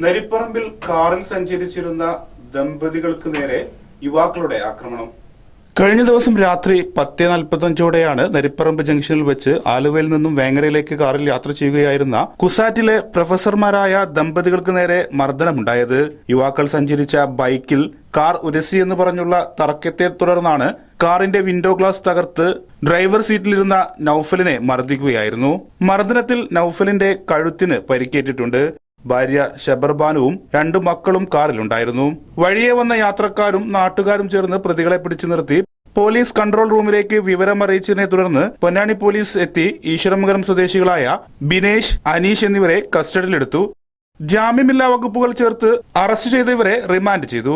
നരിപ്പറമ്പിൽ കാറിൽ സഞ്ചരിച്ചിരുന്ന ദമ്പതികൾക്ക് നേരെ യുവാക്കളുടെ ആക്രമണം. കഴിഞ്ഞ ദിവസം രാത്രി 10:45ഓടെയാണ് നരിപ്പറമ്പ് ജംഗ്ഷനിൽ വെച്ച് ആലുവയിൽ നിന്നും വേങ്ങരയിലേക്ക് കാറിൽ യാത്ര ചെയ്യുകയായിരുന്ന കുസാറ്റിലെ പ്രൊഫസർമാരായ ദമ്പതികൾക്ക് നേരെ മർദ്ദനമുണ്ടായത്. യുവാക്കൾ സഞ്ചരിച്ച ബൈക്കിൽ കാർ ഉരസിയെന്ന് പറഞ്ഞുള്ള തർക്കത്തെ തുടർന്നാണ് കാറിന്റെ വിൻഡോ ഗ്ലാസ് തകർത്ത് ഡ്രൈവർ സീറ്റിലിരുന്ന നൌഫലിനെ മർദ്ദിക്കുകയായിരുന്നു. മർദ്ദനത്തിൽ നൌഫലിന്റെ കഴുത്തിന് പരിക്കേറ്റിട്ടുണ്ട്. ഭാര്യ ഷബർബാനുവും 2 മക്കളും കാറിലുണ്ടായിരുന്നു. വഴിയെ വന്ന യാത്രക്കാരും നാട്ടുകാരും ചേർന്ന് പ്രതികളെ പിടിച്ചു നിർത്തി പോലീസ് കൺട്രോൾ റൂമിലേക്ക് വിവരം അറിയിച്ചതിനെ തുടർന്ന് പൊന്നാനി പോലീസ് എത്തി ഈശ്വരമംഗലം സ്വദേശികളായ ബിനേഷ്, അനീഷ് എന്നിവരെ കസ്റ്റഡിയിലെടുത്തു. ജാമ്യമില്ലാ വകുപ്പുകൾ ചേർത്ത് അറസ്റ്റ് ചെയ്ത ഇവരെ റിമാൻഡ് ചെയ്തു.